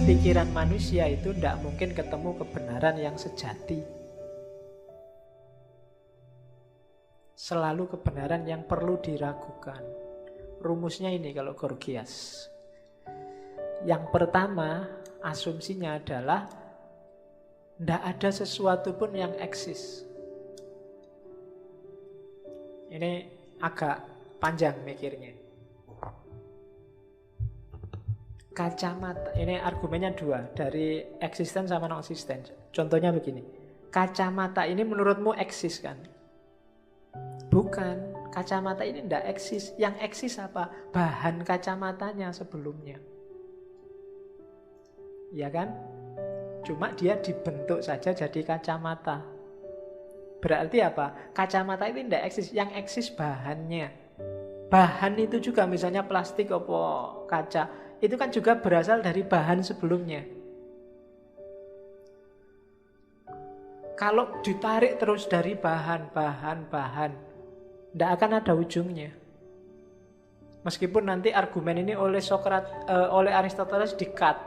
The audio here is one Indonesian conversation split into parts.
pikiran manusia itu tidak mungkin ketemu kebenaran yang sejati. Selalu kebenaran yang perlu diragukan. Rumusnya ini kalau Gorgias. Yang pertama, asumsinya adalah tidak ada sesuatu pun yang eksis. Ini agak panjang mikirnya. Kacamata, ini argumennya dua, dari eksisten sama non-eksisten. Contohnya begini, kacamata ini menurutmu eksis kan? Bukan, kacamata ini tidak eksis. Yang eksis apa? Bahan kacamatanya sebelumnya. Ya kan? Cuma dia dibentuk saja jadi kacamata. Berarti apa? Kacamata itu tidak eksis. Yang eksis bahannya. Bahan itu juga misalnya plastik apa kaca, itu kan juga berasal dari bahan sebelumnya. Kalau ditarik terus dari bahan, tidak akan ada ujungnya. Meskipun nanti argumen ini oleh Aristoteles di-cut.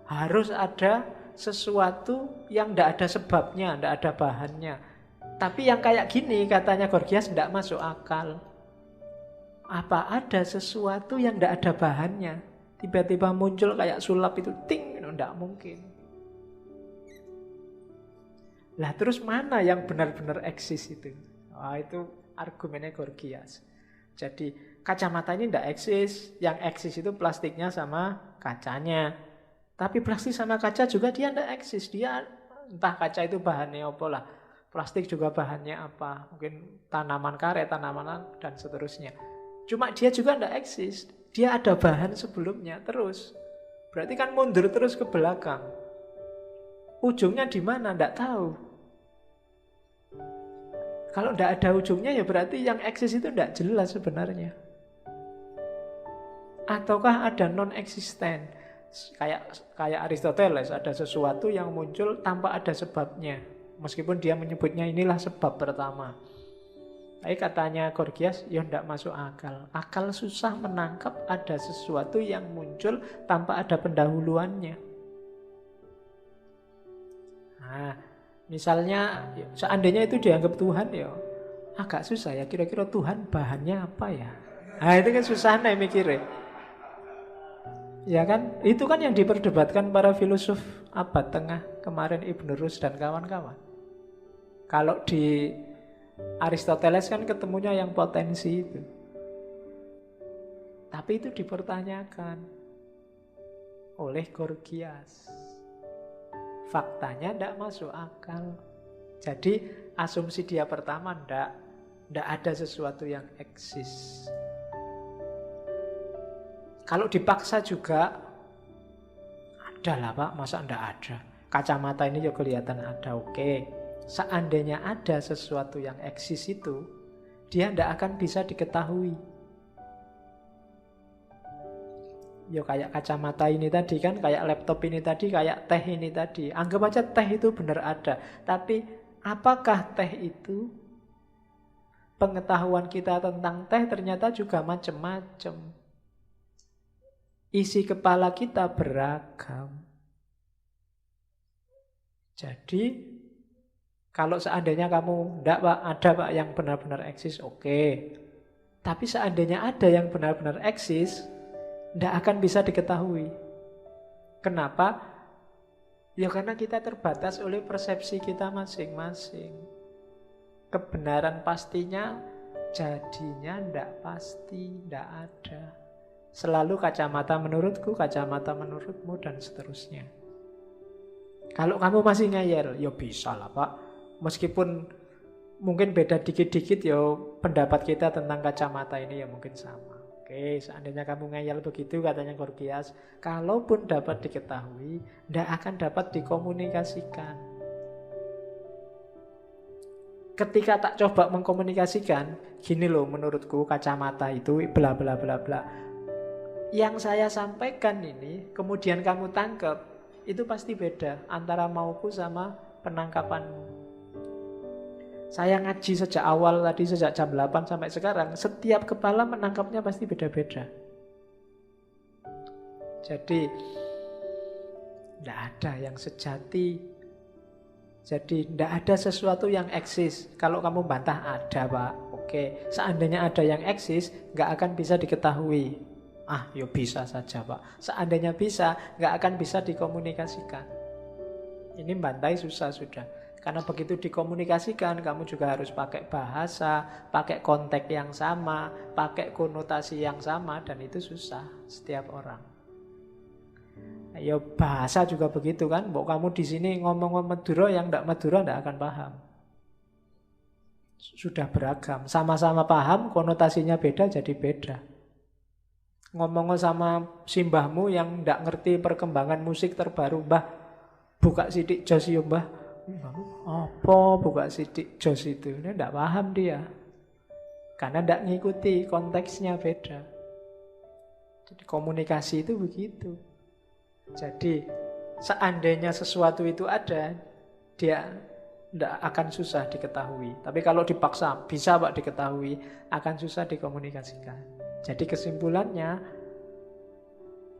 Harus ada sesuatu yang tidak ada sebabnya, tidak ada bahannya. Tapi yang kayak gini katanya Gorgias tidak masuk akal. Apa ada sesuatu yang tidak ada bahannya? Tiba-tiba muncul kayak sulap itu, ting, tidak mungkin. Lah terus mana yang benar-benar eksis itu? Itu argumennya Gorgias. Jadi kacamata ini tidak eksis. Yang eksis itu plastiknya sama kacanya. Tapi plastik sama kaca juga dia tidak eksis. Dia entah kaca itu bahannya apa lah. Plastik juga bahannya apa. Mungkin tanaman karet, tanaman dan seterusnya. Cuma dia juga tidak eksis. Dia ada bahan sebelumnya terus. Berarti kan mundur terus ke belakang. Ujungnya di mana? Tidak tahu. Kalau tidak ada ujungnya ya berarti yang eksis itu tidak jelas sebenarnya. Ataukah ada non-eksisten? Kayak Aristoteles, ada sesuatu yang muncul tanpa ada sebabnya. Meskipun dia menyebutnya inilah sebab pertama. Tapi katanya Gorgias, ya tidak masuk akal. Akal susah menangkap ada sesuatu yang muncul tanpa ada pendahuluannya. Nah, misalnya seandainya itu dianggap Tuhan ya agak susah ya. Kira-kira Tuhan bahannya apa ya? Nah itu kan susah nih mikirnya. Ya kan? Itu kan yang diperdebatkan para filosof abad tengah kemarin, Ibn Rushd dan kawan-kawan. Kalau di Aristoteles kan ketemunya yang potensi itu. Tapi itu dipertanyakan oleh Gorgias. Faktanya tidak masuk akal. Jadi asumsi dia pertama tidak ada sesuatu yang eksis. Kalau dipaksa juga ada lah Pak, masa tidak ada? Kacamata ini juga kelihatan ada, oke. Seandainya ada sesuatu yang eksis itu, dia tidak akan bisa diketahui. Ya kayak kacamata ini tadi kan, kayak laptop ini tadi, kayak teh ini tadi. Anggap aja teh itu benar ada. Tapi apakah teh itu? Pengetahuan kita tentang teh ternyata juga macam-macam. Isi kepala kita beragam. Jadi kalau seandainya kamu tidak Pak, ada Pak yang benar-benar eksis, oke. Tapi seandainya ada yang benar-benar eksis, tidak akan bisa diketahui. Kenapa? Ya karena kita terbatas oleh persepsi kita masing-masing. Kebenaran pastinya jadinya tidak pasti, tidak ada. Selalu kacamata menurutku, kacamata menurutmu, dan seterusnya. Kalau kamu masih ngeyel, ya bisa lah Pak. Meskipun mungkin beda dikit-dikit ya pendapat kita tentang kacamata ini ya mungkin sama. Oke, seandainya kamu ngeyel begitu katanya Gorgias, kalaupun dapat diketahui, tidak akan dapat dikomunikasikan. Ketika tak coba mengkomunikasikan, gini loh menurutku kacamata itu bla bla bla bla. Yang saya sampaikan ini, kemudian kamu tangkap, itu pasti beda antara mauku sama penangkapanmu. Saya ngaji sejak awal tadi, sejak jam 8 sampai sekarang, setiap kepala menangkapnya pasti beda-beda. Jadi Tidak ada yang sejati. Jadi tidak ada sesuatu yang eksis. Kalau kamu bantah ada Pak, oke. Seandainya ada yang eksis, nggak akan bisa diketahui. Ya bisa saja Pak. Seandainya bisa, nggak akan bisa dikomunikasikan. Ini bantai susah sudah. Karena begitu dikomunikasikan, kamu juga harus pakai bahasa, pakai konteks yang sama, pakai konotasi yang sama, dan itu susah setiap orang. Ya bahasa juga begitu kan. Mbok kamu di sini ngomong Madura, yang ndak Madura ndak akan paham. Sudah beragam, sama-sama paham, konotasinya beda jadi beda. Ngomong sama simbahmu yang ndak ngerti perkembangan musik terbaru, Mbah, buka sidik jos yo Mbah. Apa buka sidik jos itu? Ini ndak paham dia. Karena ndak ngikuti, konteksnya beda. Jadi komunikasi itu begitu. Jadi seandainya sesuatu itu ada, dia tidak akan susah diketahui. Tapi kalau dipaksa, bisa Pak diketahui, akan susah dikomunikasikan. Jadi kesimpulannya,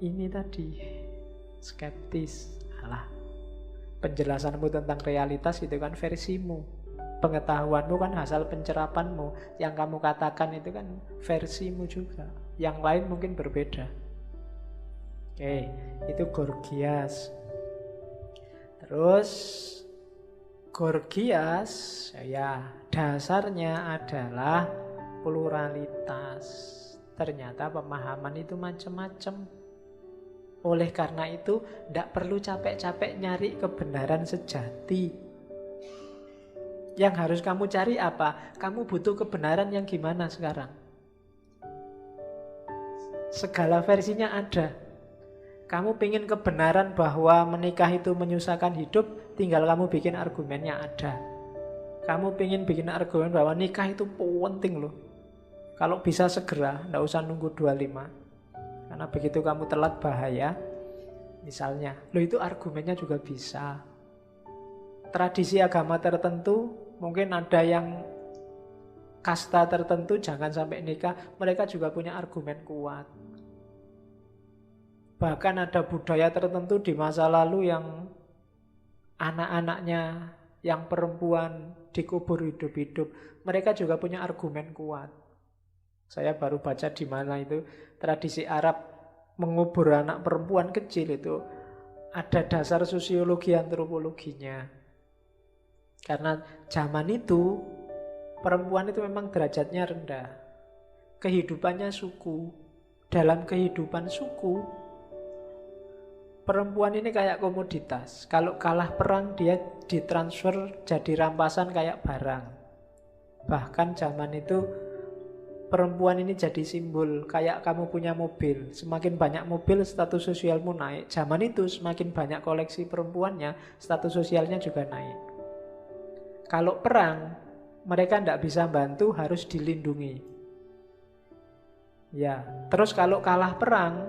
ini tadi, skeptis. Penjelasanmu tentang realitas itu kan versimu. Pengetahuanmu kan hasil pencerapanmu. Yang kamu katakan itu kan versimu juga. Yang lain mungkin berbeda. Oke, itu Gorgias. Terus Gorgias ya dasarnya adalah pluralitas. Ternyata pemahaman itu macam-macam. Oleh karena itu tidak perlu capek-capek nyari kebenaran sejati. Yang harus kamu cari apa? Kamu butuh kebenaran yang gimana sekarang? Segala versinya ada. Kamu pengen kebenaran bahwa menikah itu menyusahkan hidup, tinggal kamu bikin argumennya ada. Kamu pengen bikin argumen bahwa nikah itu penting loh. Kalau bisa segera, tidak usah nunggu 25. Karena begitu kamu telat bahaya. Misalnya, loh itu argumennya juga bisa. Tradisi agama tertentu, mungkin ada yang kasta tertentu jangan sampai nikah, mereka juga punya argumen kuat. Bahkan ada budaya tertentu di masa lalu yang anak-anaknya yang perempuan dikubur hidup-hidup. Mereka juga punya argumen kuat. Saya baru baca di mana itu tradisi Arab mengubur anak perempuan kecil itu ada dasar sosiologi antropologinya. Karena zaman itu perempuan itu memang derajatnya rendah. Kehidupannya suku. Dalam kehidupan suku, perempuan ini kayak komoditas. Kalau kalah perang dia ditransfer jadi rampasan kayak barang. Bahkan zaman itu perempuan ini jadi simbol. Kayak kamu punya mobil. Semakin banyak mobil status sosialmu naik. Zaman itu semakin banyak koleksi perempuannya, status sosialnya juga naik. Kalau perang, mereka tidak bisa bantu, harus dilindungi. Ya, terus kalau kalah perang,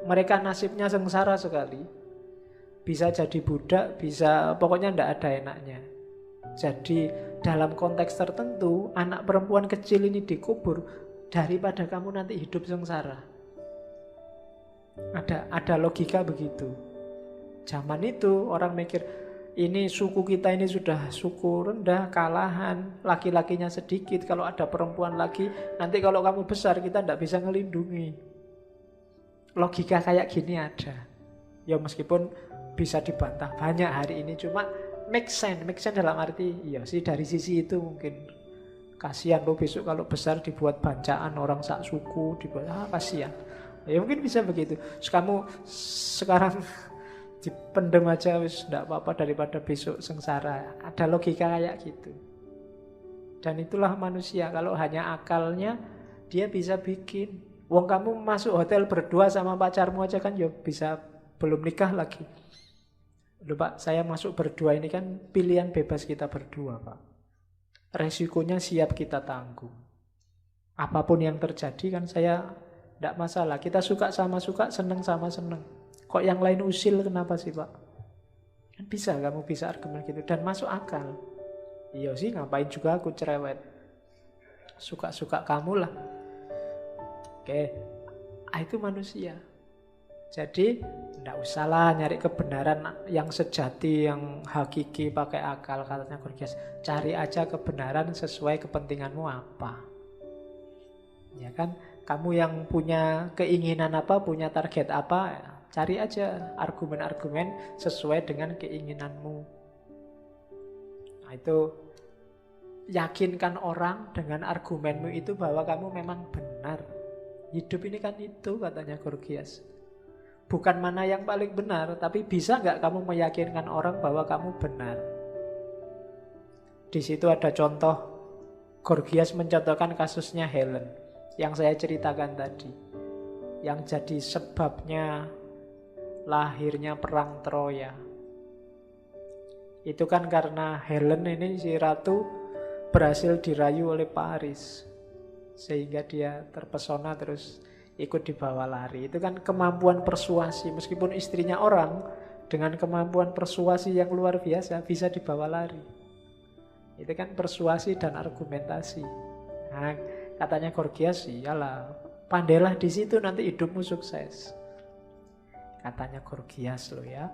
mereka nasibnya sengsara sekali. Bisa jadi budak, bisa pokoknya tidak ada enaknya. Jadi dalam konteks tertentu, anak perempuan kecil ini dikubur daripada kamu nanti hidup sengsara. Ada logika begitu. Zaman itu orang mikir, ini suku kita ini sudah suku rendah, kalahan, laki-lakinya sedikit. Kalau ada perempuan lagi, nanti kalau kamu besar kita tidak bisa ngelindungi. Logika kayak gini ada. Ya meskipun bisa dibantah banyak hari ini, cuma make sense dalam arti iya sih dari sisi itu mungkin kasihan lo besok kalau besar dibuat bancaan orang sak suku, dibuat kasihan. Ya mungkin bisa begitu. Terus kamu sekarang dipendem aja wis enggak apa-apa daripada besok sengsara. Ada logika kayak gitu. Dan itulah manusia, kalau hanya akalnya dia bisa bikin. Wong kamu masuk hotel berdua sama pacarmu aja kan ya bisa belum nikah lagi. Loh Pak, saya masuk berdua ini kan pilihan bebas kita berdua Pak. Resikonya siap kita tanggung. Apapun yang terjadi kan saya tidak masalah. Kita suka sama suka, seneng sama seneng. Kok yang lain usil kenapa sih Pak? Kan bisa, kamu bisa argumen gitu. Dan masuk akal. Iya sih ngapain juga aku cerewet. Suka-suka kamu lah. Oke, itu manusia. Jadi tidak usahlah nyari kebenaran yang sejati, yang hakiki pakai akal, katanya Gorgias. Cari aja kebenaran sesuai kepentinganmu apa. Ya kan? Kamu yang punya keinginan apa, punya target apa, ya, cari aja argumen-argumen sesuai dengan keinginanmu. Nah, itu yakinkan orang dengan argumenmu itu bahwa kamu memang benar. Hidup ini kan itu, katanya Gorgias. Bukan mana yang paling benar, tapi bisa nggak kamu meyakinkan orang bahwa kamu benar. Di situ ada contoh, Gorgias mencontohkan kasusnya Helen yang saya ceritakan tadi, yang jadi sebabnya lahirnya perang Troya. Itu kan karena Helen ini, si ratu, berhasil dirayu oleh Paris, sehingga dia terpesona terus ikut dibawa lari. Itu kan kemampuan persuasi. Meskipun istrinya orang, dengan kemampuan persuasi yang luar biasa bisa dibawa lari. Itu kan persuasi dan argumentasi. Nah, katanya Gorgias, iyalah, pandailah di situ nanti hidupmu sukses. Katanya Gorgias loh ya.